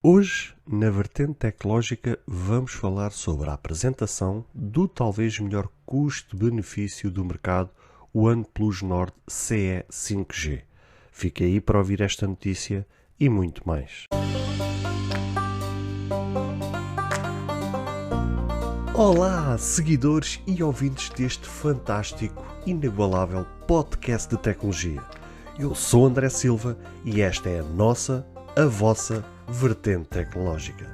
Hoje, na vertente tecnológica, vamos falar sobre a apresentação do talvez melhor custo-benefício do mercado, o OnePlus Nord CE 5G. Fique aí para ouvir esta notícia e muito mais. Olá, seguidores e ouvintes deste fantástico, inigualável podcast de tecnologia. Eu sou André Silva e esta é a vossa vertente tecnológica.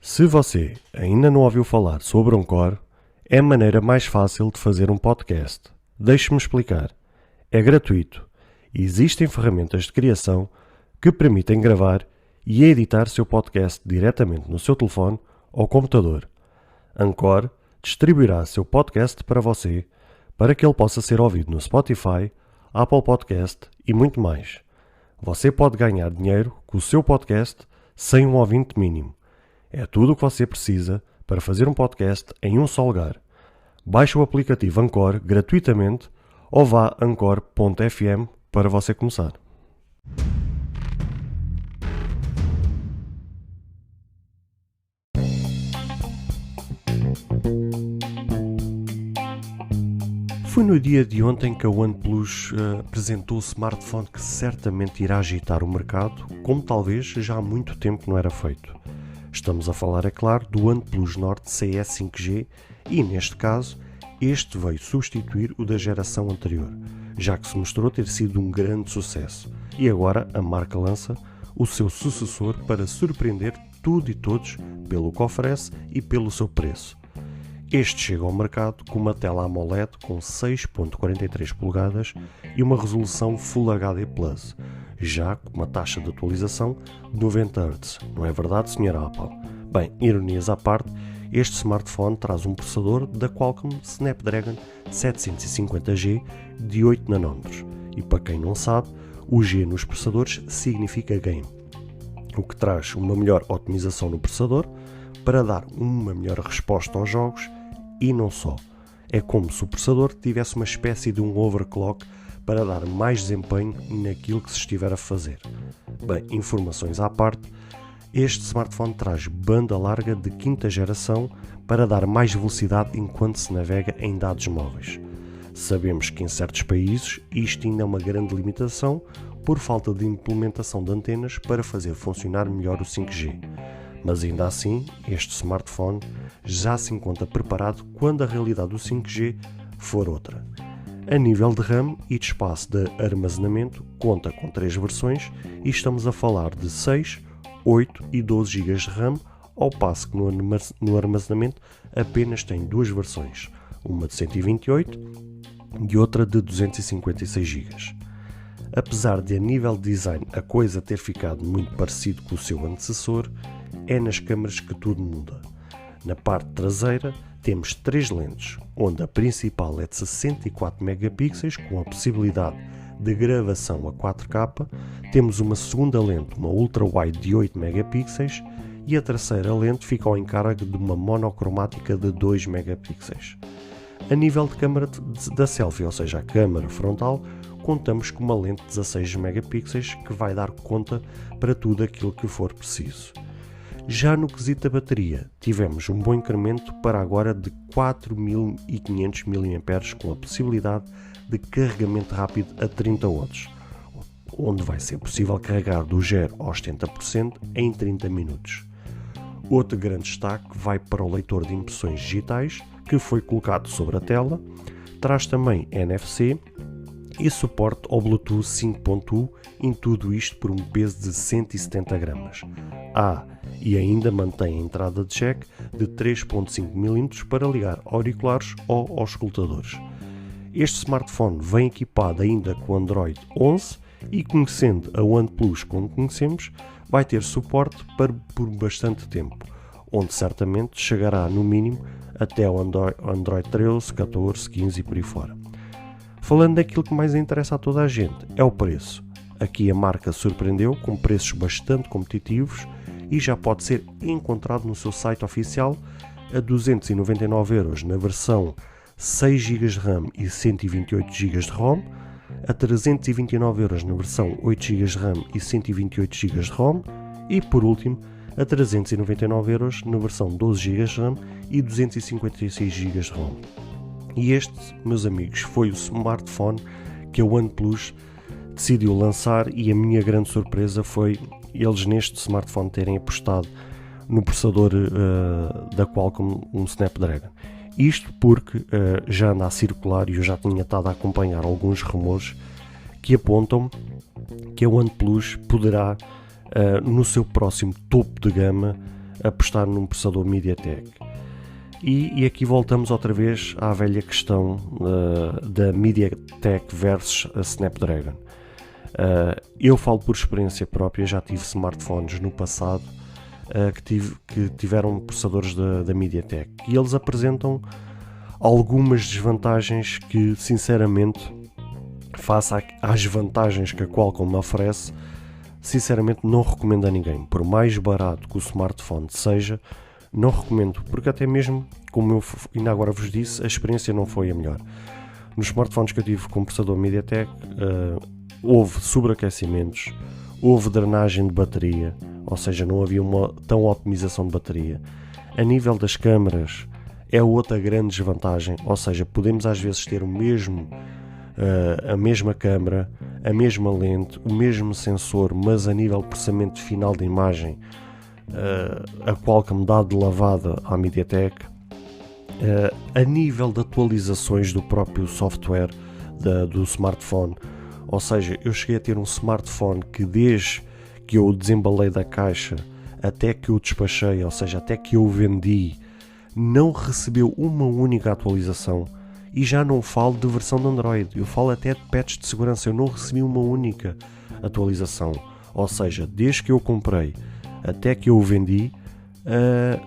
Se você ainda não ouviu falar sobre Encore, é a maneira mais fácil de fazer um podcast. Deixe-me explicar. É gratuito e existem ferramentas de criação que permitem gravar e editar seu podcast diretamente no seu telefone ou computador. Encore distribuirá seu podcast para você para que ele possa ser ouvido no Spotify, Apple Podcast e muito mais. Você pode ganhar dinheiro com o seu podcast sem um ouvinte mínimo. É tudo o que você precisa para fazer um podcast em um só lugar. Baixe o aplicativo Encore gratuitamente ou vá a Encore.fm para você começar. Foi no dia de ontem que a OnePlus apresentou o smartphone que certamente irá agitar o mercado, como talvez já há muito tempo não era feito. Estamos a falar, é claro, do OnePlus Nord CE 5G e, neste caso, este veio substituir o da geração anterior, já que se mostrou ter sido um grande sucesso. E agora a marca lança o seu sucessor para surpreender tudo e todos pelo que oferece e pelo seu preço. Este chega ao mercado com uma tela AMOLED com 6.43 polegadas e uma resolução Full HD+, já com uma taxa de atualização de 90 Hz. Não é verdade, Sr. Apple? Bem, ironias à parte, este smartphone traz um processador da Qualcomm Snapdragon 750G de 8 nanômetros. E para quem não sabe, o G nos processadores significa game, o que traz uma melhor otimização no processador para dar uma melhor resposta aos jogos e não só. É como se o processador tivesse uma espécie de um overclock para dar mais desempenho naquilo que se estiver a fazer. Bem, informações à parte, este smartphone traz banda larga de quinta geração para dar mais velocidade enquanto se navega em dados móveis. Sabemos que em certos países isto ainda é uma grande limitação por falta de implementação de antenas para fazer funcionar melhor o 5G. Mas ainda assim, este smartphone já se encontra preparado quando a realidade do 5G for outra. A nível de RAM e de espaço de armazenamento, conta com 3 versões e estamos a falar de 6, 8 e 12 GB de RAM, ao passo que no armazenamento apenas tem 2 versões, uma de 128 e outra de 256 GB. Apesar de a nível de design a coisa ter ficado muito parecido com o seu antecessor, é nas câmaras que tudo muda. Na parte traseira temos 3 lentes, onde a principal é de 64 megapixels com a possibilidade de gravação a 4K, temos uma segunda lente, uma ultra-wide de 8 megapixels e a terceira lente fica ao encargo de uma monocromática de 2 megapixels. A nível de câmara da selfie, ou seja, a câmara frontal, contamos com uma lente de 16 megapixels que vai dar conta para tudo aquilo que for preciso. Já no quesito da bateria, tivemos um bom incremento para agora de 4500 mAh com a possibilidade de carregamento rápido a 30 watts, onde vai ser possível carregar do 0 aos 70% em 30 minutos. Outro grande destaque vai para o leitor de impressões digitais, que foi colocado sobre a tela, traz também NFC e suporte ao Bluetooth 5.1 em tudo isto por um peso de 170 gramas. E ainda mantém a entrada de jack de 3.5 mm para ligar auriculares ou auscultadores. Este smartphone vem equipado ainda com Android 11 e, conhecendo a OnePlus como conhecemos, vai ter suporte por bastante tempo, onde certamente chegará no mínimo até o Android 13, 14, 15 e por aí fora. Falando daquilo que mais interessa a toda a gente, é o preço. Aqui a marca surpreendeu com preços bastante competitivos e já pode ser encontrado no seu site oficial a 299 € na versão 6 GB de RAM e 128 GB de ROM, a 329€ na versão 8GB de RAM e 128GB de ROM, e por último a 399€ na versão 12GB de RAM e 256GB de ROM. E este, meus amigos, foi o smartphone que a OnePlus decidiu lançar, e a minha grande surpresa foi eles neste smartphone terem apostado no processador da Qualcomm, um Snapdragon. Isto porque já anda a circular, e eu já tinha estado a acompanhar alguns rumores que apontam que a OnePlus poderá, no seu próximo topo de gama, apostar num processador MediaTek. E aqui voltamos outra vez à velha questão da MediaTek versus a Snapdragon. Eu falo por experiência própria, já tive smartphones no passado que tiveram processadores da MediaTek, e eles apresentam algumas desvantagens que, sinceramente, face às vantagens que a Qualcomm oferece, sinceramente não recomendo a ninguém. Por mais barato que o smartphone seja, não recomendo, porque até mesmo, como eu ainda agora vos disse, a experiência não foi a melhor. Nos smartphones que eu tive com processador MediaTek, houve sobreaquecimentos, houve drenagem de bateria, ou seja, não havia uma tão otimização de bateria. A nível das câmaras é outra grande desvantagem, ou seja, podemos às vezes ter a mesma câmara, a mesma lente, o mesmo sensor, mas a nível de processamento final da imagem, a Qualcomm dá de lavada à MediaTek. A nível de atualizações do próprio software do smartphone, ou seja, eu cheguei a ter um smartphone que desde que eu o desembalei da caixa até que eu o despachei, ou seja, até que eu o vendi, não recebeu uma única atualização. E já não falo de versão de Android, eu falo até de patches de segurança, eu não recebi uma única atualização. Ou seja, desde que eu comprei até que eu o vendi,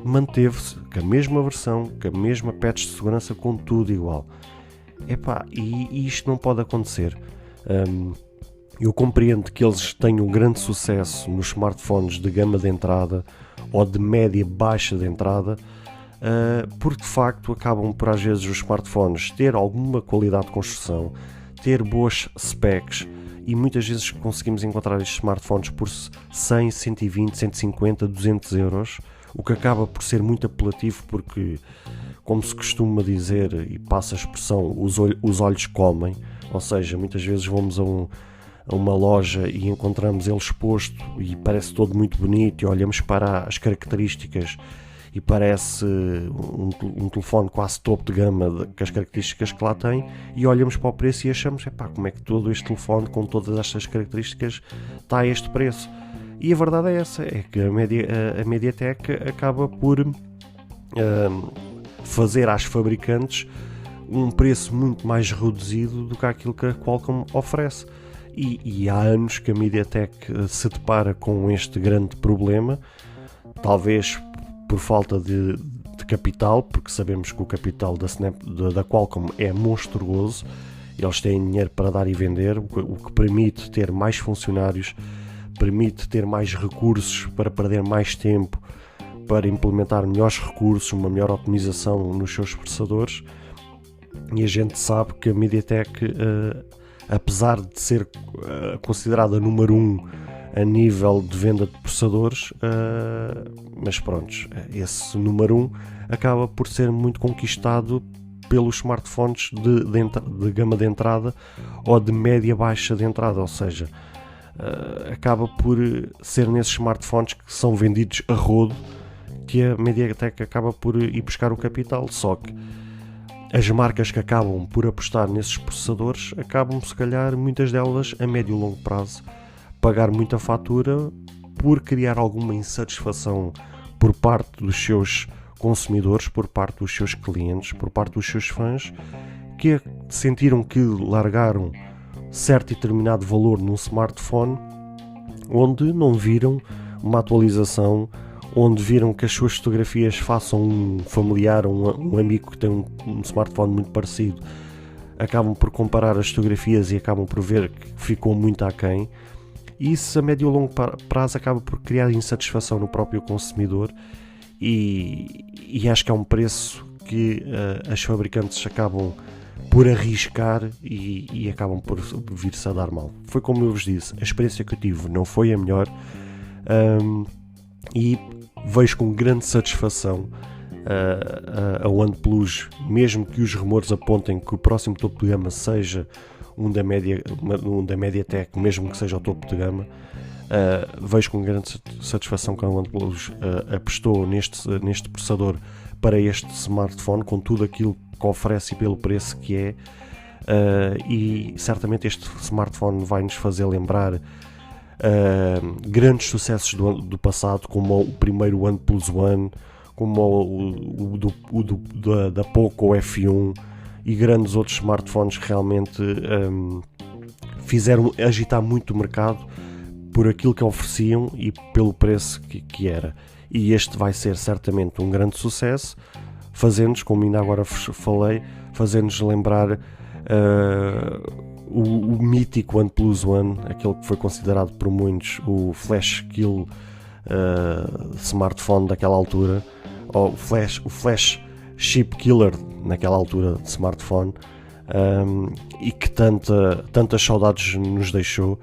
manteve-se com a mesma versão, com a mesma patch de segurança, com tudo igual. E isto não pode acontecer. Eu compreendo que eles tenham um grande sucesso nos smartphones de gama de entrada ou de média baixa de entrada, porque de facto acabam por às vezes os smartphones ter alguma qualidade de construção, ter boas specs, e muitas vezes conseguimos encontrar estes smartphones por 100, 120, 150, 200€, o que acaba por ser muito apelativo, porque, como se costuma dizer, e passa a expressão, os olhos comem. Ou seja, muitas vezes vamos a uma loja e encontramos ele exposto e parece todo muito bonito, e olhamos para as características e parece um telefone quase topo de gama com as características que lá tem, e olhamos para o preço e achamos, como é que todo este telefone com todas estas características está a este preço? E a verdade é essa, é que a MediaTek acaba por fazer às fabricantes um preço muito mais reduzido do que aquilo que a Qualcomm oferece. E há anos que a MediaTek se depara com este grande problema, talvez por falta de capital, porque sabemos que o capital da Qualcomm é monstruoso. Eles têm dinheiro para dar e vender, o que permite ter mais funcionários, permite ter mais recursos para perder mais tempo, para implementar melhores recursos, uma melhor otimização nos seus processadores. E a gente sabe que a MediaTek, apesar de ser considerada número 1 a nível de venda de processadores, mas pronto, esse número 1 acaba por ser muito conquistado pelos smartphones de gama de entrada ou de média baixa de entrada, ou seja, acaba por ser nesses smartphones que são vendidos a rodo que a MediaTek acaba por ir buscar o capital. Só que as marcas que acabam por apostar nesses processadores acabam, se calhar, muitas delas a médio e longo prazo, pagar muita fatura por criar alguma insatisfação por parte dos seus consumidores, por parte dos seus clientes, por parte dos seus fãs, que sentiram que largaram certo e determinado valor num smartphone onde não viram uma atualização, onde viram que as suas fotografias façam um familiar, um amigo que tem um smartphone muito parecido, acabam por comparar as fotografias e acabam por ver que ficou muito aquém. E isso a médio e longo prazo acaba por criar insatisfação no próprio consumidor, e acho que é um preço que as fabricantes acabam por arriscar e acabam por vir-se a dar mal. Foi como eu vos disse, a experiência que eu tive não foi a melhor, e vejo com grande satisfação a OnePlus, mesmo que os rumores apontem que o próximo topo de gama seja um da MediaTek, mesmo que seja o topo de gama, vejo com grande satisfação que a OnePlus apostou neste processador para este smartphone, com tudo aquilo que oferece e pelo preço que é, e certamente este smartphone vai nos fazer lembrar grandes sucessos do passado, como o primeiro OnePlus One, como da Poco F1 e grandes outros smartphones que realmente fizeram agitar muito o mercado por aquilo que ofereciam e pelo preço que era. E este vai ser certamente um grande sucesso, fazendo-nos, como ainda agora falei, fazendo-nos lembrar o mítico OnePlus One, aquele que foi considerado por muitos o flash kill smartphone daquela altura, ou o flash chip killer naquela altura de smartphone, e que tantas saudades nos deixou.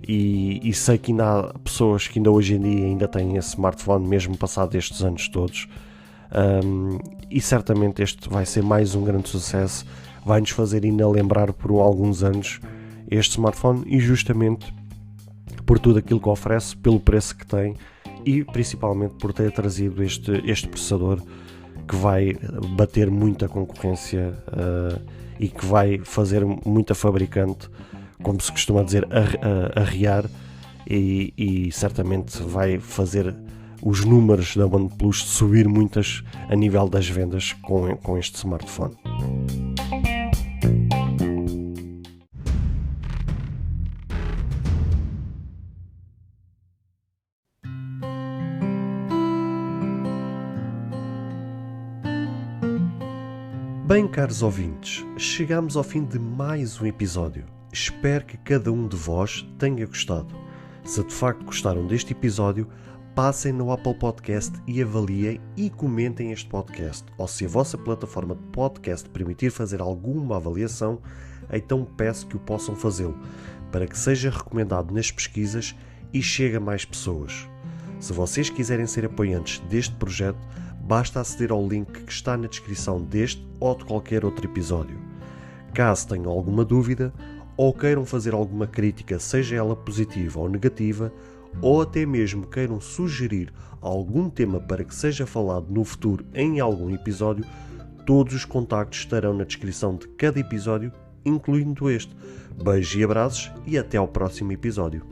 E sei que ainda há pessoas que ainda hoje em dia ainda têm esse smartphone, mesmo passado estes anos todos, e certamente este vai ser mais um grande sucesso, vai-nos fazer ainda lembrar por alguns anos este smartphone, e justamente por tudo aquilo que oferece, pelo preço que tem e principalmente por ter trazido este processador que vai bater muita concorrência, e que vai fazer muita fabricante, como se costuma dizer, arriar, e certamente vai fazer os números da OnePlus subir muitas a nível das vendas com este smartphone. Bem, caros ouvintes, chegamos ao fim de mais um episódio. Espero que cada um de vós tenha gostado. Se de facto gostaram deste episódio, passem no Apple Podcast e avaliem e comentem este podcast. Ou se a vossa plataforma de podcast permitir fazer alguma avaliação, então peço que o possam fazê-lo, para que seja recomendado nas pesquisas e chegue a mais pessoas. Se vocês quiserem ser apoiantes deste projeto, basta aceder ao link que está na descrição deste ou de qualquer outro episódio. Caso tenham alguma dúvida ou queiram fazer alguma crítica, seja ela positiva ou negativa, ou até mesmo queiram sugerir algum tema para que seja falado no futuro em algum episódio, todos os contactos estarão na descrição de cada episódio, incluindo este. Beijos e abraços e até ao próximo episódio.